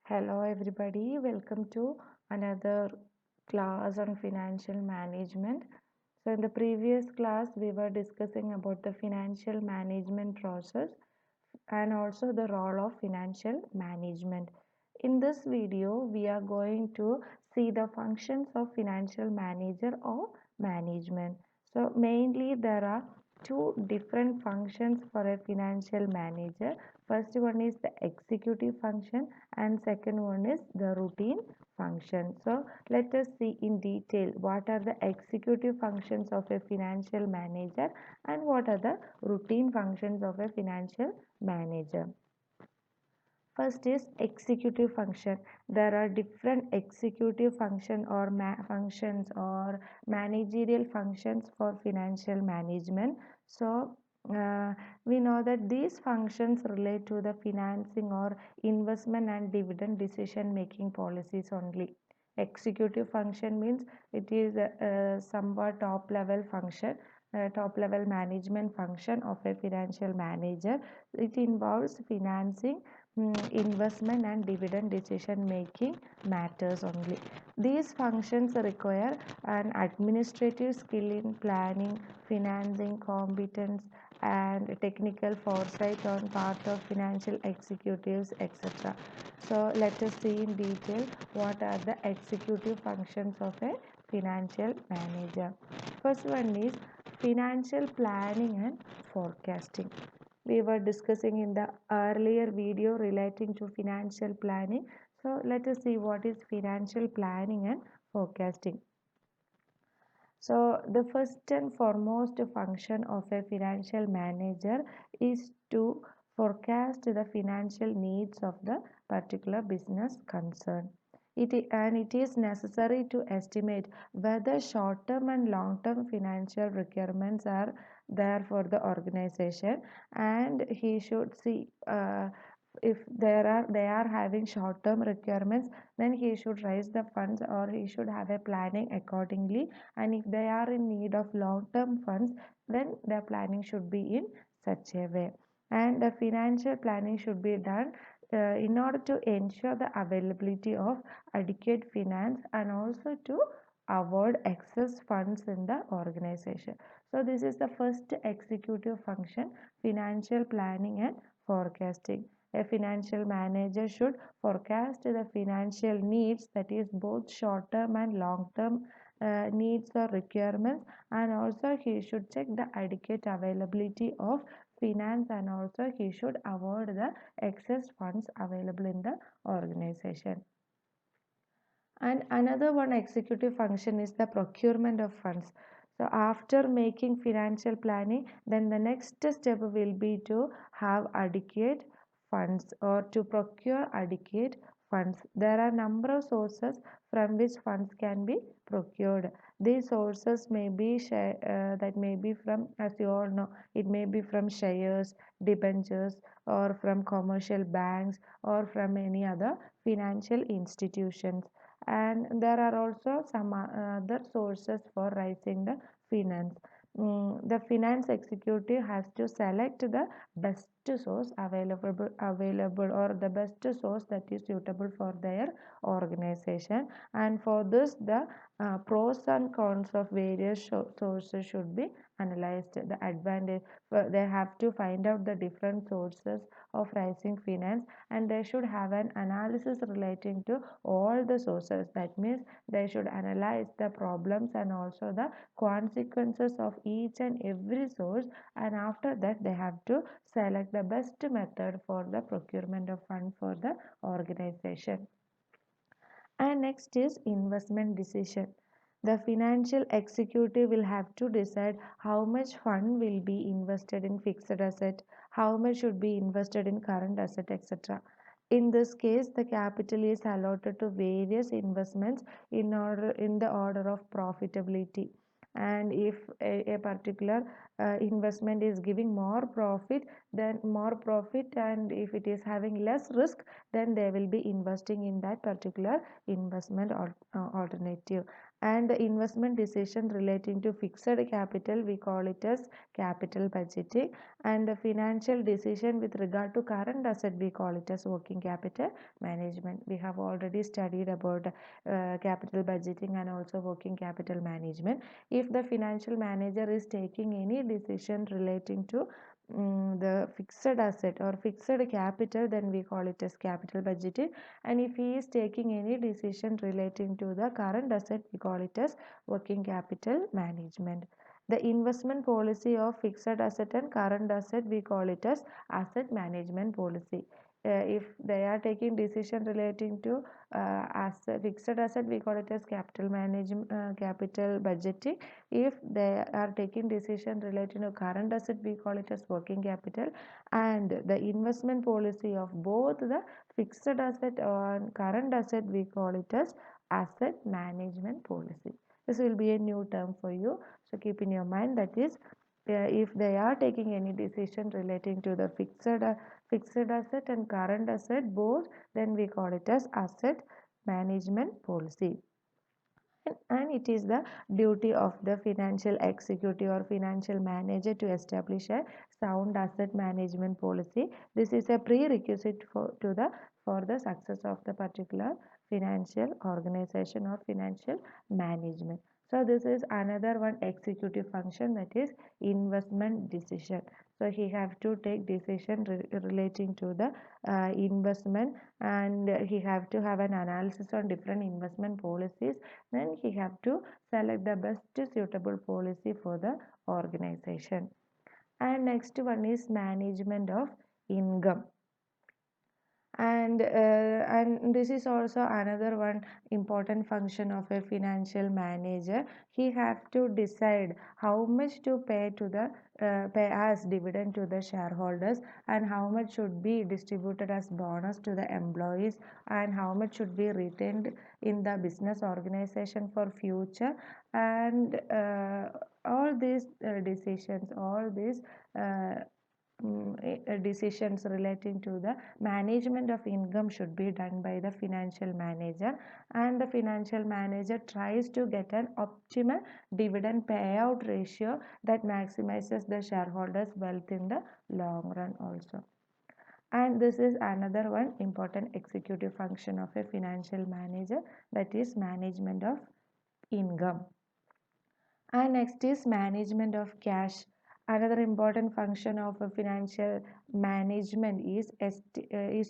Hello, everybody. Welcome to another class on financial management. So, in the previous class, we were discussing about the financial management process and also the role of financial management. In this video, we are going to see the functions of financial manager or management. So, mainly there are two different functions for a financial manager. First one is the executive function and second one is the routine function. So let us see in detail what are the executive functions of a financial manager and what are the routine functions of a financial manager. First is executive function. There are different executive functions or managerial functions for financial management. So uh, we know that these functions relate to the financing or investment and dividend decision making policies only. Executive function means it is a somewhat top level function, top level management function of a financial manager. It involves financing, investment and dividend decision making matters only. These functions require an administrative skill in planning, financing, competence and technical foresight on part of financial executives, etc. So let us see in detail what are the executive functions of a financial manager. First one is financial planning and forecasting. We were discussing in the earlier video relating to financial planning. So let us see what is financial planning and forecasting. So the first and foremost function of a financial manager is to forecast the financial needs of the particular business concern. It is necessary to estimate whether short-term and long-term financial requirements are there for the organization, and he should see if they are having short term requirements, then he should raise the funds or he should have a planning accordingly, and if they are in need of long term funds, then their planning should be in such a way. And the financial planning should be done in order to ensure the availability of adequate finance and also to avoid excess funds in the organization. So this is the first executive function, financial planning and forecasting. A financial manager should forecast the financial needs, that is both short term and long term needs or requirements, and also he should check the adequate availability of finance, and also he should avoid the excess funds available in the organization. And another one executive function is the procurement of funds. So after making financial planning, then the next step will be to have adequate funds or to procure adequate funds. There are number of sources from which funds can be procured. These sources may be that may be from, as you all know, it may be from shares, debentures, or from commercial banks, or from any other financial institutions. And there are also some other sources for raising the finance. The finance executive has to select the best source available or the best source that is suitable for their organization, and for this the pros and cons of various sources should be analyzed. The advantage, they have to find out the different sources of rising finance, and they should have an analysis relating to all the sources. That means they should analyze the problems and also the consequences of each and every source, and after that they have to select the best method for the procurement of fund for the organization. And next is investment decision. The financial executive will have to decide how much fund will be invested in fixed asset, how much should be invested in current asset, etc. In this case, the capital is allotted to various investments in the order of profitability. And if a particular investment is giving more profit, then more profit, and if it is having less risk, then they will be investing in that particular investment alternative. And the investment decision relating to fixed capital, we call it as capital budgeting. And the financial decision with regard to current asset, we call it as working capital management. We have already studied about capital budgeting and also working capital management. If the financial manager is taking any decision relating to the fixed asset or fixed capital, then we call it as capital budgeting. And if he is taking any decision relating to the current asset, we call it as working capital management. The investment policy of fixed asset and current asset, we call it as asset management policy. If they are taking decision relating to fixed asset, we call it as capital management, capital budgeting. If they are taking decision relating to current asset, we call it as working capital. And the investment policy of both the fixed asset or current asset, we call it as asset management policy. This will be a new term for you, so keep in your mind. That is, if they are taking any decision relating to the fixed asset and current asset both, then we call it as asset management policy. And it is the duty of the financial executive or financial manager to establish a sound asset management policy. This is a prerequisite for the success of the particular financial organization or financial management. So this is another one executive function, that is investment decision. So he have to take decision relating to the investment, and he have to have an analysis on different investment policies. Then he have to select the best suitable policy for the organization. And next one is management of income. And this is also another one important function of a financial manager. He have to decide how much to pay to the pay as dividend to the shareholders, and how much should be distributed as bonus to the employees, and how much should be retained in the business organization for future. And all these decisions, all these decisions relating to the management of income should be done by the financial manager. And the financial manager tries to get an optimal dividend payout ratio that maximizes the shareholders wealth in the long run also. And this is another one important executive function of a financial manager, that is management of income. And next is management of cash. Another important function of a financial management is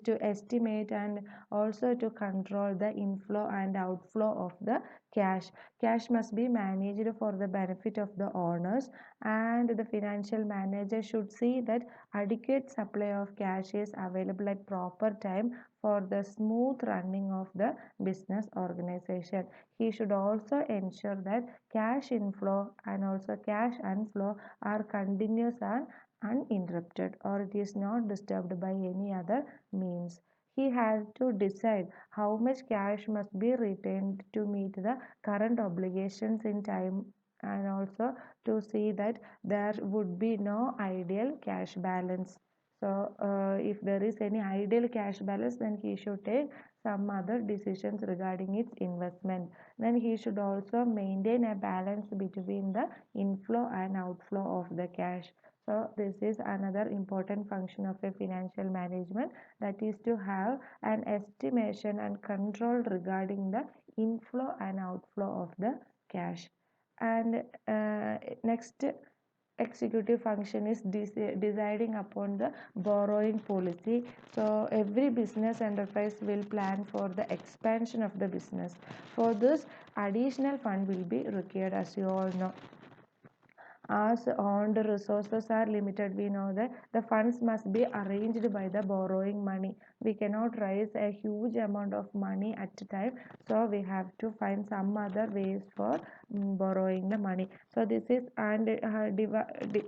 to estimate and also to control the inflow and outflow of the cash. Cash must be managed for the benefit of the owners, and the financial manager should see that adequate supply of cash is available at proper time for the smooth running of the business organization. He should also ensure that cash inflow and also cash inflow are continuous and uninterrupted, or it is not disturbed by any other means. He has to decide how much cash must be retained to meet the current obligations in time, and also to see that there would be no ideal cash balance. So if there is any ideal cash balance, then he should take some other decisions regarding its investment. Then he should also maintain a balance between the inflow and outflow of the cash. So this is another important function of a financial management, that is to have an estimation and control regarding the inflow and outflow of the cash. And next executive function is deciding upon the borrowing policy. So every business enterprise will plan for the expansion of the business. For this, additional fund will be required, as you all know. As earned resources are limited, we know that the funds must be arranged by the borrowing money. We cannot raise a huge amount of money at a time, so we have to find some other ways for borrowing the money. So this is, and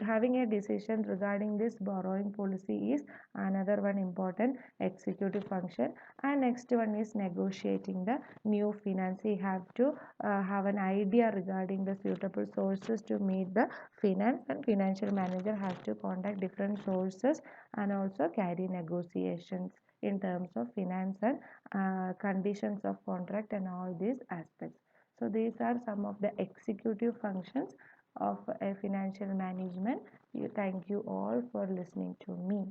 having a decision regarding this borrowing policy is another one important executive function. And next one is negotiating the new finance. We have to have an idea regarding the suitable sources to meet the finance, and financial manager has to contact different sources and also carry negotiations in terms of finance and conditions of contract and all these aspects. So these are some of the executive functions of a financial management. Thank you all for listening to me.